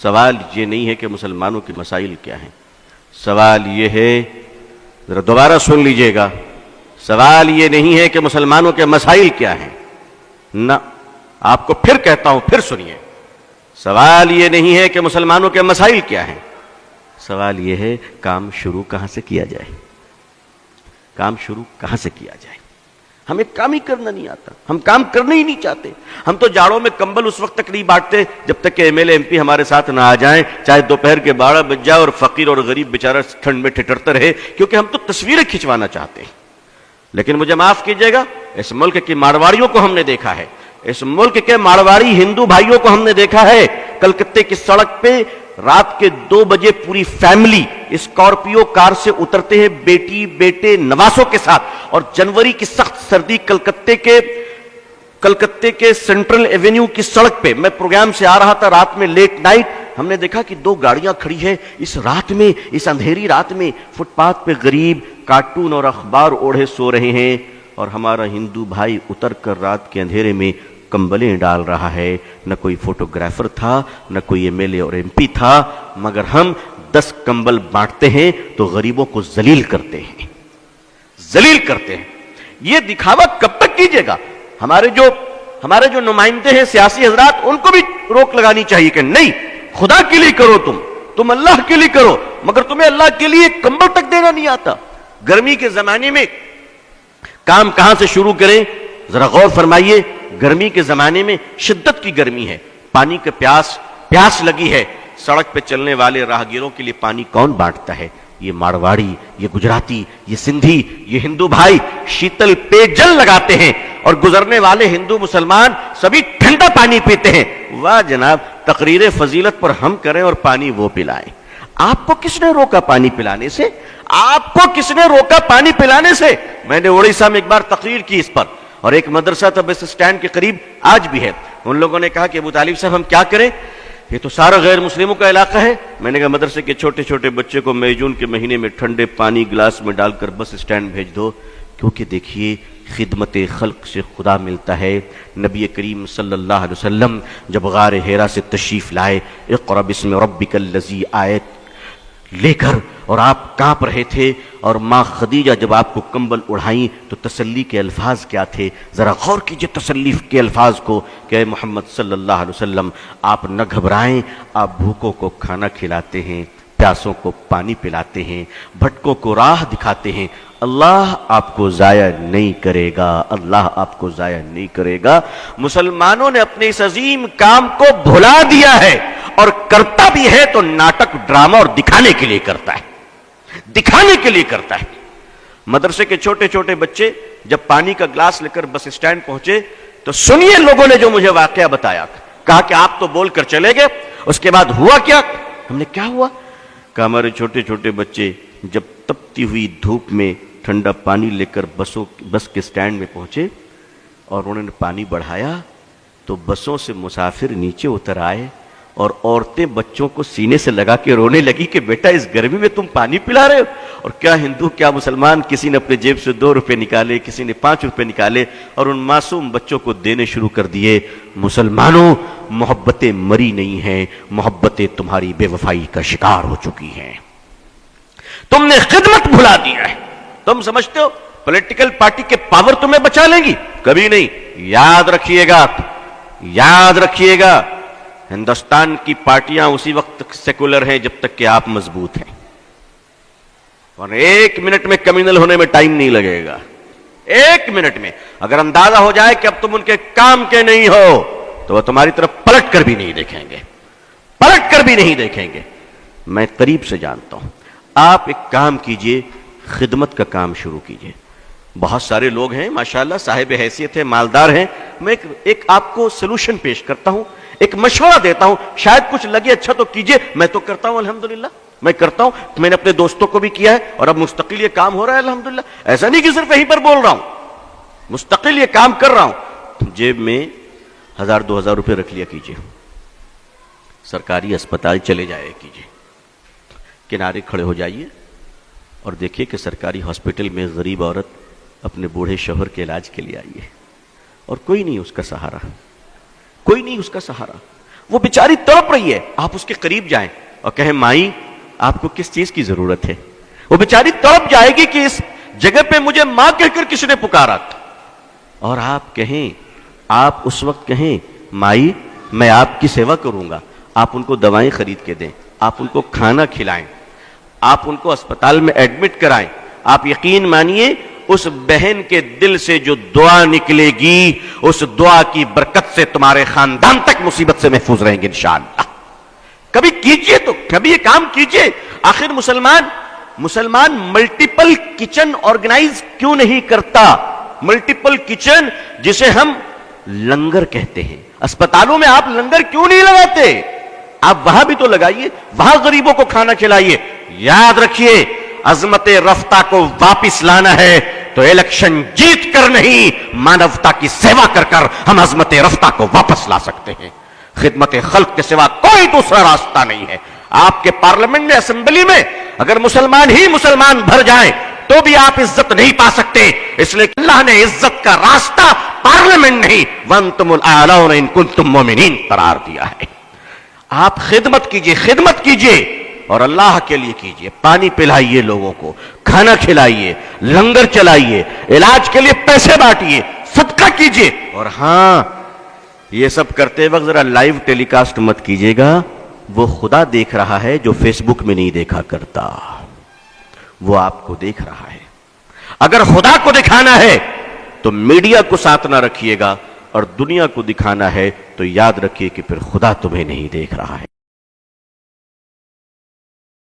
سوال یہ نہیں ہے کہ مسلمانوں کے مسائل کیا ہیں، سوال یہ ہے، ذرا دوبارہ سن لیجئے گا، سوال یہ نہیں ہے کہ مسلمانوں کے مسائل کیا ہیں، نہ، آپ کو پھر کہتا ہوں، پھر سنیے، سوال یہ نہیں ہے کہ مسلمانوں کے مسائل کیا ہیں، سوال یہ ہے کام شروع کہاں سے کیا جائے، کام شروع کہاں سے کیا جائے۔ ہمیں کام ہی کرنا نہیں آتا، ہم کام کرنا ہی نہیں چاہتے، ہم تو جاڑوں میں کمبل اس وقت تک نہیں بانٹتے جب تک کہ M L A M P ہمارے ساتھ نہ آ جائیں، چاہے دوپہر کے 12 بج جائے اور فقیر اور غریب بیچارہ ٹھنڈ میں ٹھٹرتا رہے، کیونکہ ہم تو تصویریں کھنچوانا چاہتے ہیں۔ لیکن مجھے معاف کیجیے گا، اس ملک کی مارواڑیوں کو ہم نے دیکھا ہے، اس ملک کے مارواڑی ہندو بھائیوں کو ہم نے دیکھا ہے، کلکتے کی سڑک پہ رات کے 2 بجے پوری فیملی اسکارپیو کار سے اترتے ہیں بیٹی بیٹے نواسوں کے ساتھ، اور جنوری کی سخت سردی کلکتے کے سینٹرل ایونیو کی سڑک پہ، میں پروگرام سے آ رہا تھا رات میں لیٹ نائٹ، ہم نے دیکھا کہ 2 گاڑیاں کھڑی ہیں اس رات میں، اس اندھیری رات میں، فٹ پاتھ پہ غریب کارٹون اور اخبار اوڑھے سو رہے ہیں، اور ہمارا ہندو بھائی اتر کر رات کے اندھیرے میں کمبلیں ڈال رہا ہے۔ نہ کوئی فوٹوگرافر تھا، نہ کوئی ایم ایل اے اور ایم پی تھا، مگر ہم 10 کمبل بانٹتے ہیں تو غریبوں کو ذلیل کرتے ہیں، ذلیل کرتے ہیں۔ یہ دکھاوا کب تک کیجیے گا؟ ہمارے جو نمائندے ہیں سیاسی حضرات، ان کو بھی روک لگانی چاہیے کہ نہیں، خدا کے لیے کرو، تم اللہ کے لیے کرو، مگر تمہیں اللہ کے لیے کمبل تک دینا نہیں آتا۔ گرمی کے زمانے میں کام کہاں سے شروع کریں؟ ذرا غور فرمائیے، گرمی کے زمانے میں شدت کی گرمی ہے، پانی کا پیاس لگی ہے، سڑک پہ چلنے والے راہگیروں کے لیے پانی کون بانٹتا ہے؟ یہ مارواڑی، یہ گجراتی، یہ سندھی، یہ ہندو بھائی شیتل پے جل لگاتے ہیں، اور گزرنے والے ہندو مسلمان سبھی ٹھنڈا پانی پیتے ہیں۔ واہ جناب، تقریر فضیلت پر ہم کریں اور پانی وہ پلائیں۔ آپ کو کس نے روکا پانی پلانے سے؟ آپ کو کس نے روکا پانی پلانے سے؟ میں نے اڑیسہ میں ایک بار تقریر کی اس پر، اور ایک مدرسہ تھا بس اسٹینڈ کے قریب، آج بھی ہے، ان لوگوں نے کہا کہ ابو طالب صاحب ہم کیا کریں، یہ تو سارا غیر مسلموں کا علاقہ ہے۔ میں نے کہا مدرسے کے چھوٹے چھوٹے بچے کو مئی جون کے مہینے میں ٹھنڈے پانی گلاس میں ڈال کر بس اسٹینڈ بھیج دو، کیونکہ دیکھیے خدمت خلق سے خدا ملتا ہے۔ نبی کریم صلی اللہ علیہ وسلم جب غار حرا سے تشریف لائے، اقرأ بسم ربک الذی آیت لے کر، اور آپ کانپ رہے تھے، اور ماں خدیجہ جب آپ کو کمبل اڑھائیں تو تسلی کے الفاظ کیا تھے؟ ذرا غور کیجئے تسلی کے الفاظ کو کہ اے محمد صلی اللہ علیہ وسلم، آپ نہ گھبرائیں، آپ بھوکوں کو کھانا کھلاتے ہیں، پیاسوں کو پانی پلاتے ہیں، بھٹکوں کو راہ دکھاتے ہیں، اللہ آپ کو ضائع نہیں کرے گا، اللہ آپ کو ضائع نہیں کرے گا۔ مسلمانوں نے اپنے اس عظیم کام کو بھلا دیا ہے، اور کرتا بھی ہے تو ناٹک ڈرامہ اور دکھانے کے لیے کرتا ہے، دکھانے کے لیے کرتا ہے۔ مدرسے کے چھوٹے چھوٹے بچے جب پانی کا گلاس لے کر بس اسٹینڈ پہنچے تو سنیے لوگوں نے جو مجھے واقعہ بتایا، کہا کہ آپ تو بول کر چلے گئے، اس کے بعد ہوا کیا؟ ہم نے کیا ہوا؟ کہ ہمارے چھوٹے چھوٹے بچے جب تپتی ہوئی دھوپ میں ٹھنڈا پانی لے کر بس کے اسٹینڈ میں پہنچے اور انہوں نے پانی بڑھایا تو بسوں سے مسافر نیچے اتر آئے، اور عورتیں بچوں کو سینے سے لگا کے رونے لگی کہ بیٹا اس گرمی میں تم پانی پلا رہے ہو۔ اور کیا ہندو کیا مسلمان، کسی نے اپنے جیب سے 2 روپے نکالے، کسی نے 5 روپے نکالے، اور ان معصوم بچوں کو دینے شروع کر دیے۔ مسلمانوں، محبتیں مری نہیں ہیں، محبتیں تمہاری بے وفائی کا شکار ہو چکی ہیں، تم نے خدمت بھلا دیا ہے۔ تم سمجھتے ہو پولیٹیکل پارٹی کے پاور تمہیں بچا لیں گی؟ کبھی نہیں۔ یاد رکھیے گا، یاد رکھیے گا، ہندوستان کی پارٹیاں اسی وقت تک سیکولر ہیں جب تک کہ آپ مضبوط ہیں، اور 1 منٹ میں کمیونل ہونے میں ٹائم نہیں لگے گا۔ 1 منٹ میں اگر اندازہ ہو جائے کہ اب تم ان کے کام کے نہیں ہو تو وہ تمہاری طرف پلٹ کر بھی نہیں دیکھیں گے، پلٹ کر بھی نہیں دیکھیں گے۔ میں قریب سے جانتا ہوں، آپ ایک کام کیجئے، خدمت کا کام شروع کیجئے۔ بہت سارے لوگ ہیں ماشاءاللہ، صاحب حیثیت ہیں، مالدار ہیں، میں ایک آپ کو سلوشن پیش کرتا ہوں، ایک مشورہ دیتا ہوں، شاید کچھ لگے اچھا تو کیجئے۔ میں تو کرتا ہوں الحمدللہ، میں کرتا ہوں، میں نے اپنے دوستوں کو بھی کیا ہے، اور اب مستقل یہ کام ہو رہا ہے الحمدللہ۔ ایسا نہیں کہ صرف یہیں پر بول رہا ہوں، مستقل یہ کام کر رہا ہوں۔ جیب میں 1000-2000 روپے رکھ لیا کیجئے، سرکاری اسپتال چلے جایا کیجئے، کنارے کھڑے ہو جائیے اور دیکھیے کہ سرکاری ہاسپٹل میں غریب عورت اپنے بوڑھے شوہر کے علاج کے لیے آئی ہے، اور کوئی نہیں اس کا سہارا، کوئی نہیں اس کا سہارا۔ وہ بیچاری تڑپ رہی ہے، آپ اس کے قریب جائیں اور کہیں مائی آپ کو کس چیز کی ضرورت ہے؟ وہ بیچاری تڑپ جائے گی کہ اس جگہ پہ مجھے ماں کہہ کر کس نے پکارا تھا، اور آپ کہیں، آپ اس وقت کہیں مائی میں آپ کی سیوا کروں گا، آپ ان کو دوائیں خرید کے دیں، آپ ان کو کھانا کھلائیں، آپ ان کو اسپتال میں ایڈمٹ کرائیں، آپ یقین مانیے اس بہن کے دل سے جو دعا نکلے گی، اس دعا کی برکت سے تمہارے خاندان تک مصیبت سے محفوظ رہیں گے انشاءاللہ۔ کبھی کیجئے، تو کبھی یہ کام کیجئے۔ آخر مسلمان ملٹیپل کچن آرگنائز کیوں نہیں کرتا؟ ملٹیپل کچن جسے ہم لنگر کہتے ہیں، اسپتالوں میں آپ لنگر کیوں نہیں لگاتے؟ آپ وہاں بھی تو لگائیے، وہاں غریبوں کو کھانا کھلائیے۔ یاد رکھیے عظمت رفتہ کو واپس لانا ہے تو الیکشن جیت کر نہیں، مانوتا کی سیوا کر کر ہم عظمت رفتہ کو واپس لا سکتے ہیں۔ خدمت خلق کے سوا کوئی دوسرا راستہ نہیں ہے۔ آپ کے پارلیمنٹ میں، اسمبلی میں اگر مسلمان ہی مسلمان بھر جائیں تو بھی آپ عزت نہیں پا سکتے، اس لیے کہ اللہ نے عزت کا راستہ پارلیمنٹ نہیں وَأَنْتُمُ الْأَعْلَوْنَ إِن كُنتُم مُؤْمِنِينَ قرار دیا ہے۔ آپ خدمت کیجئے اور اللہ کے لیے کیجئے۔ پانی پلائیے لوگوں کو، کھانا کھلائیے، لنگر چلائیے، علاج کے لیے پیسے بانٹیے، صدقہ کیجئے۔ اور ہاں، یہ سب کرتے وقت ذرا لائیو ٹیلی کاسٹ مت کیجئے گا، وہ خدا دیکھ رہا ہے جو فیس بک میں نہیں دیکھا کرتا، وہ آپ کو دیکھ رہا ہے۔ اگر خدا کو دکھانا ہے تو میڈیا کو ساتھ نہ رکھیے گا، اور دنیا کو دکھانا ہے تو یاد رکھیے کہ پھر خدا تمہیں نہیں دیکھ رہا ہے۔